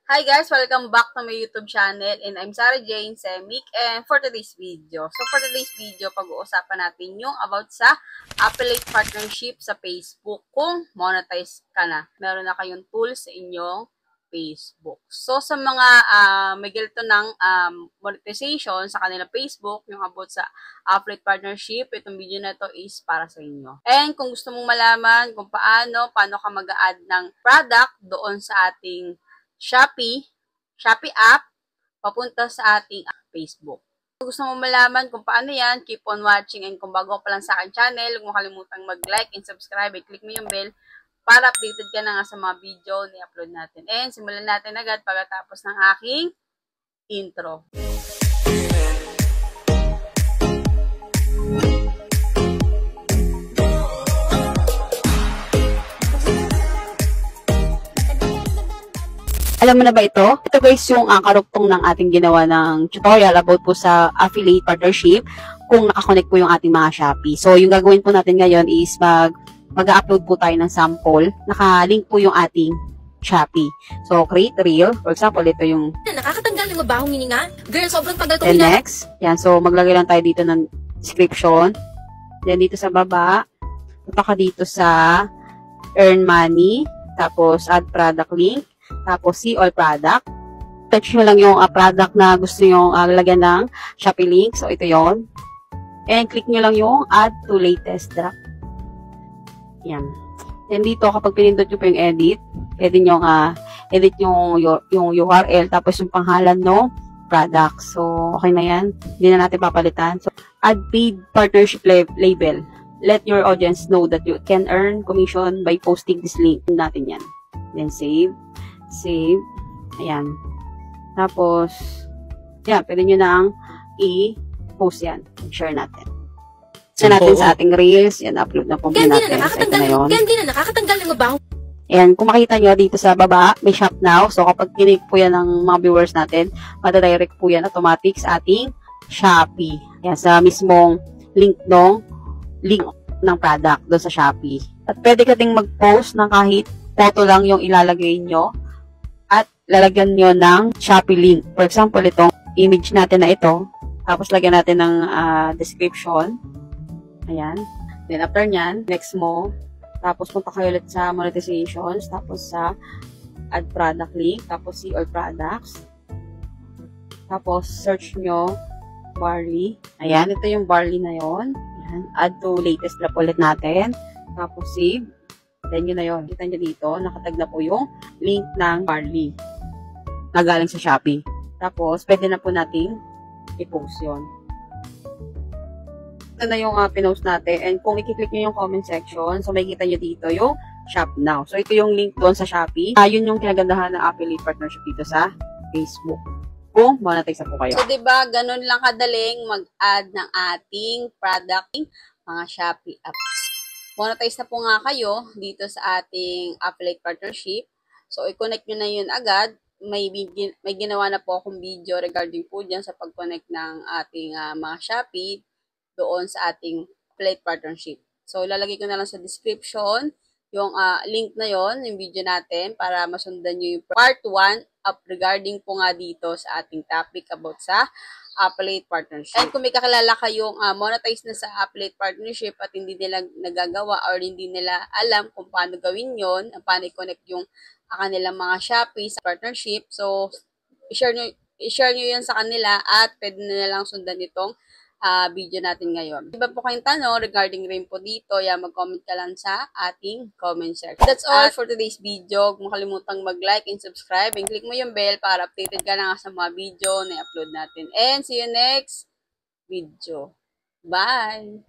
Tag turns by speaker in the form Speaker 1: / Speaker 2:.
Speaker 1: Hi guys! Welcome back to my YouTube channel and I'm Sarah Jane Semic and for today's video. So for today's video, pag-uusapan natin yung about sa affiliate partnership sa Facebook. Kung monetize ka na, meron na kayong tools sa inyong Facebook. So sa mga may ganito ng monetization sa kanilang Facebook, yung about sa affiliate partnership, itong video na to is para sa inyo. And kung gusto mong malaman kung paano ka mag-a-add ng product doon sa ating Shopee app, papunta sa ating Facebook. Kung gusto mo malaman kung paano yan, keep on watching, and kung bago pa lang sa aking channel, huwag mo kalimutang mag-like and subscribe, and click mo yung bell para updated ka na nga sa mga video na i-upload natin. And simulan natin agad pagkatapos ng aking intro.
Speaker 2: Alam mo na ba ito? Ito guys yung karugtong ng ating ginawa ng tutorial about po sa affiliate partnership kung nakakonect po yung ating mga Shopee. So yung gagawin po natin ngayon is mag-upload po tayo ng sample. Naka-link po yung ating Shopee. So create reel. For example, ito yung
Speaker 3: nakakatanggal ng mabahong hininga. Girl, sobrang tagal ko
Speaker 2: and next. Yan. So maglagay lang tayo dito ng description. Then dito sa baba, punta ka dito sa earn money. Tapos add product link. Tapos, see all product. Touch nyo lang yung product na gusto nyo lalagyan ng Shopee link. So, ito yon. And click nyo lang yung add to latest drop. Yan. Then, dito, kapag pinindot nyo po yung edit, pwede nyo edit yung URL, tapos yung panghalan no product. So, okay na yan. Hindi na natin papalitan. So, add paid partnership label. Let your audience know that you can earn commission by posting this link. Natin yan. Then, save. Ayan. Tapos, yan, pwede nyo nang i-post yan. Share natin. Share natin sa ating reels. Yan, upload na po natin.
Speaker 3: Hindi na nakakatanggal ng mabaho.
Speaker 2: Ayan, kung makita nyo dito sa baba, may shop now. So, kapag kinig po yan ng mga viewers natin, matadirect po yan automatic sa ating Shopee. Ayan, sa mismong link ng product doon sa Shopee. At pwede ka ding mag-post ng kahit photo lang yung ilalagay nyo at lalagyan nyo ng Shopee link. For example, itong image natin na ito, tapos lagyan natin ng description. Ayan. Then, after nyan, next mo, tapos punta kayo ulit sa monetizations, tapos sa add product link, tapos see all products. Tapos, search nyo barley. Ayan, ito yung barley na yon. Ayan. Add to latest drop ulit natin. Tapos, save. Then, yun na yun. Kita nyo dito, nakatag na po yung link ng barley na galing sa Shopee. Tapos, pwede na po natin i-post yun. Ito na yung pinost natin. And kung i-click nyo yung comment section, so makikita nyo dito yung Shop Now. So, ito yung link doon sa Shopee. Yun yung kinagandahan ng affiliate partnership dito sa Facebook. Kung monetize na po kayo.
Speaker 1: So, diba, ganun lang kadaling mag-add ng ating product, mga Shopee apps. Monetize na po nga kayo dito sa ating affiliate partnership. So, i-connect nyo na yun agad. May ginawa na po akong video regarding po dyan sa pag-connect ng ating mga Shopee doon sa ating affiliate partnership. So, ilalagay ko na lang sa description yung link na yon, yung video natin, para masundan nyo yung part 1 up regarding po nga dito sa ating topic about sa affiliate partnership. And kung may kakilala kayong monetize na sa affiliate partnership at hindi nila nagagawa or hindi nila alam kung paano gawin yon, paano i-connect yung kanilang mga Shopee sa partnership, so i-share nyo yan sa kanila at pwede na lang sundan itong video natin ngayon. Iba po kayong tanong regarding rin po dito, mag-comment ka lang sa ating comment section. That's all for today's video. Huwag mo kalimutang mag-like and subscribe and click mo yung bell para updated ka na sa mga video na i-upload natin. And see you next video. Bye!